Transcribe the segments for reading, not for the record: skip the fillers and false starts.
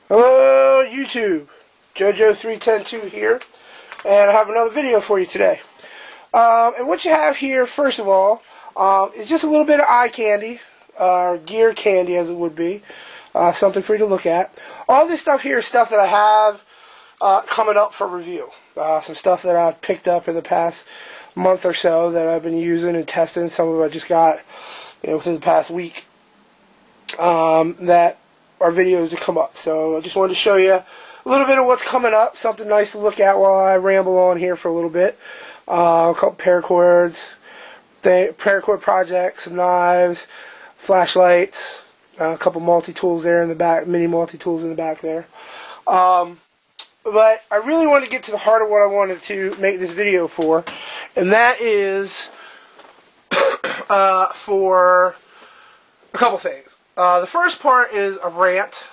Hello YouTube, JoJo3102 here, and I have another video for you today. And what you have here, first of all, is just a little bit of eye candy, or gear candy as it would be, something for you to look at. All this stuff here is stuff that I have coming up for review. Some stuff that I've picked up in the past month or so that I've been using and testing. Some of it I just got within the past week that are videos to come up. So I just wanted to show you a little bit of what's coming up, something nice to look at while I ramble on here for a little bit. A couple paracords, paracord projects, some knives, flashlights, a couple multi-tools there in the back, mini multi-tools in the back there. But I really wanted to get to the heart of what I wanted to make this video for, and that is for a couple things. The first part is a rant,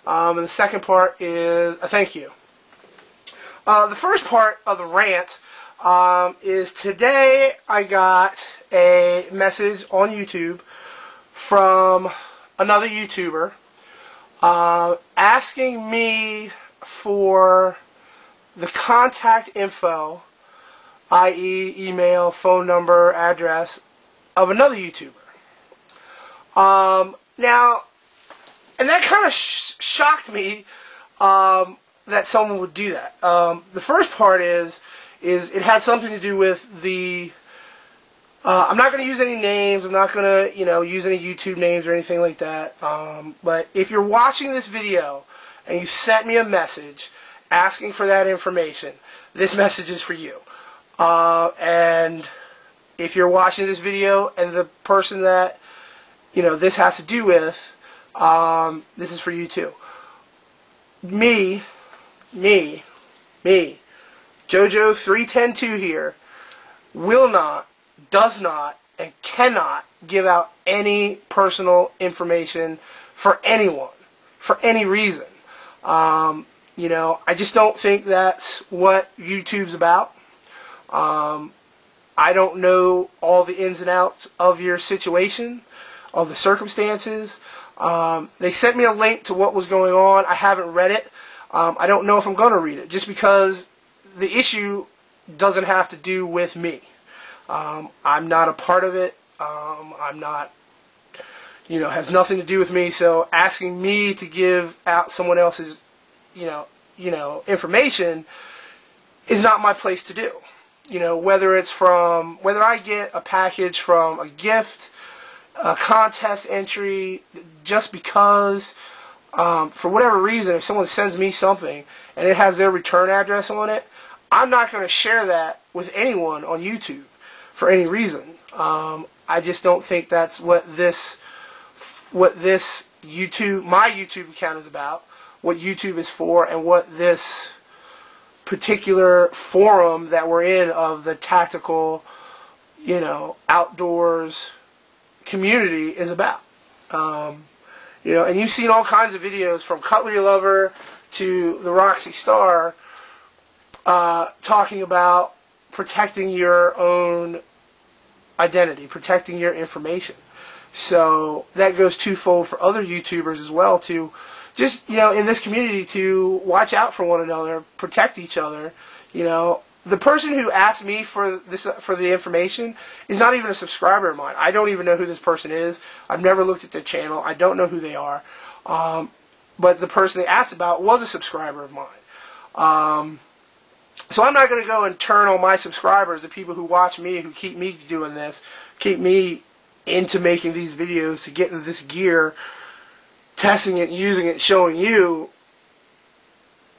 and the second part is a thank you. The first part of the rant is today I got a message on YouTube from another YouTuber asking me for the contact info, i.e. email, phone number, address, of another YouTuber. Now, and that kind of shocked me that someone would do that. The first part is it had something to do with the. I'm not going to use any names. I'm not going to use any YouTube names or anything like that. But if you're watching this video and you sent me a message asking for that information, this message is for you. And if you're watching this video and the person that this has to do with, this is for you too. Me, JoJo3102 here, will not, does not, and cannot give out any personal information for anyone, for any reason. I just don't think that's what YouTube's about. I don't know all the ins and outs of your situation, of the circumstances. They sent me a link to what was going on. I haven't read it. I don't know if I'm going to read it, just because the issue doesn't have to do with me. I'm not a part of it. I'm not, has nothing to do with me. So asking me to give out someone else's, information is not my place to do. Whether I get a package from a gift, a contest entry, just because, for whatever reason, if someone sends me something and it has their return address on it, I'm not going to share that with anyone on YouTube for any reason. I just don't think that's what this YouTube, my YouTube account is about, what YouTube is for, and what this particular forum that we're in of the tactical, outdoors community is about. And you've seen all kinds of videos from Cutlery Lover to the Roxy Star talking about protecting your own identity, protecting your information. So that goes twofold for other YouTubers as well, to just, in this community, to watch out for one another, protect each other. The person who asked me for the information is not even a subscriber of mine. I don't even know who this person is. I've never looked at their channel. I don't know who they are. But the person they asked about was a subscriber of mine. So I'm not going to go and turn on my subscribers, the people who watch me, who keep me doing this, keep me into making these videos, to getting this gear, testing it, using it, showing you,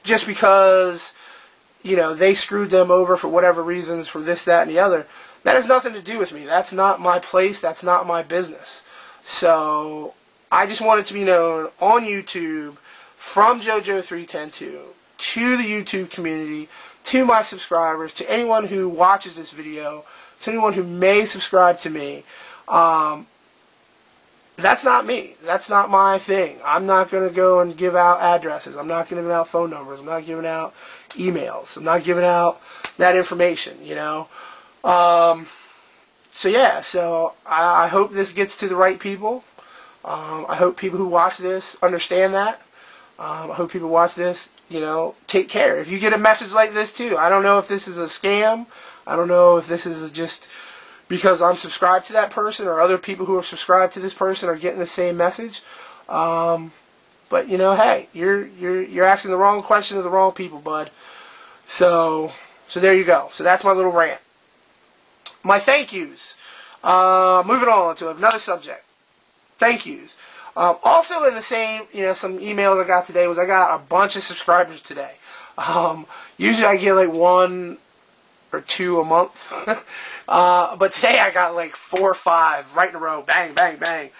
just because they screwed them over for whatever reasons, for this, that, and the other. That has nothing to do with me. That's not my place. That's not my business. So I just want it to be known on YouTube, from JoJo3102, to the YouTube community, to my subscribers, to anyone who watches this video, to anyone who may subscribe to me. That's not me. That's not my thing. I'm not going to go and give out addresses. I'm not giving out phone numbers. I'm not giving out emails. I'm not giving out that information, So yeah, I hope this gets to the right people. I hope people who watch this understand that. I hope people watch this. Take care. If you get a message like this too, I don't know if this is a scam. I don't know if this is just because I'm subscribed to that person, or other people who are subscribed to this person are getting the same message. But hey, you're asking the wrong question to the wrong people, bud. So there you go. So that's my little rant. My thank yous. Moving on to another subject. Thank yous. Also in the same, some emails I got today was I got a bunch of subscribers today. Usually I get like 1 or 2 a month. But today I got like 4 or 5 right in a row. Bang, bang, bang.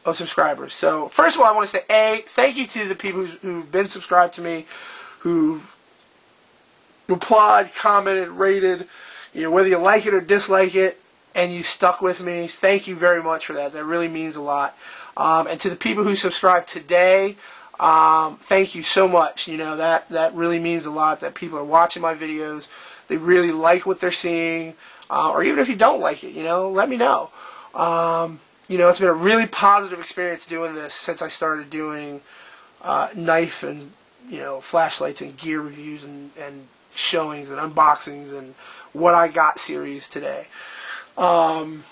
Of subscribers. So first of all, I want to say, thank you to the people who've been subscribed to me, who've replied, commented, rated, whether you like it or dislike it, and you stuck with me. Thank you very much for that. That really means a lot. And to the people who subscribed today, thank you so much. That really means a lot, that people are watching my videos. They really like what they're seeing. Or even if you don't like it, let me know. It's been a really positive experience doing this since I started doing knife and flashlights and gear reviews and showings and unboxings and what I got series today. I've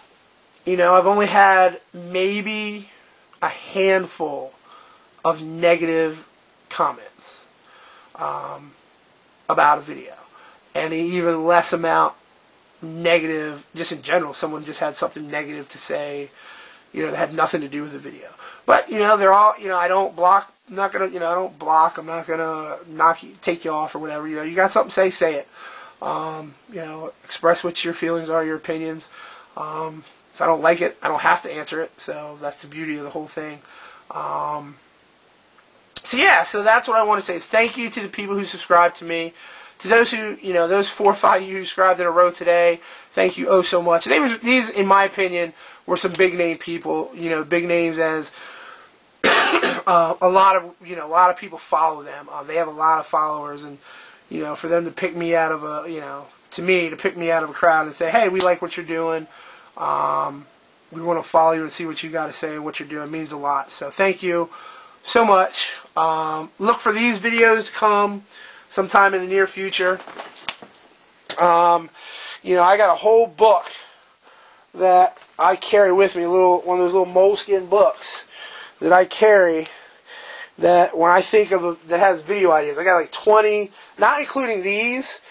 only had maybe a handful of negative comments about a video, and even less amount negative just in general. Someone just had something negative to say, that had nothing to do with the video. But they're all, I don't block. I'm not gonna, I don't block. I'm not gonna take you off or whatever. You got something to say it. Express what your feelings are, your opinions. If I don't like it, I don't have to answer it. So that's the beauty of the whole thing. So that's what I want to say. Is thank you to the people who subscribed to me. To those who, those 4 or 5 of you who subscribed in a row today, thank you so much. These, in my opinion, were some big name people. Big names as a lot of people follow them. They have a lot of followers, and for them to pick me out of to pick me out of a crowd and say, hey, we like what you're doing. We want to follow you and see what you got to say and what you're doing, means a lot. So thank you so much. Look for these videos to come sometime in the near future. I got a whole book that I carry with me, one of those little moleskin books that I carry, that when I think of that has video ideas, I got like 20, not including this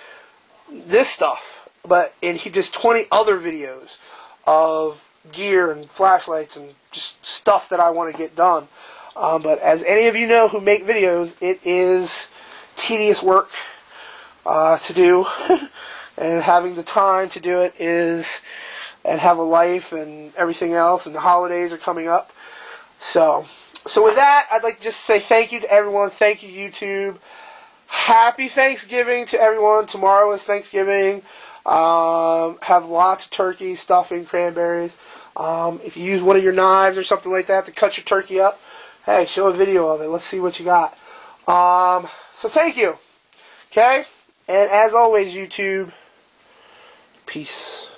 stuff, but just 20 other videos of gear and flashlights and just stuff that I want to get done. But as any of you know who make videos, it is tedious work to do, and having the time to do it and have a life and everything else, and the holidays are coming up. So with that, I'd like to just say thank you to everyone. Thank you, YouTube. Happy Thanksgiving to everyone. Tomorrow is Thanksgiving. Have lots of turkey, stuffing, cranberries. If you use one of your knives or something like that to cut your turkey up, hey, show a video of it. Let's see what you got. So thank you. Okay? And as always, YouTube, peace.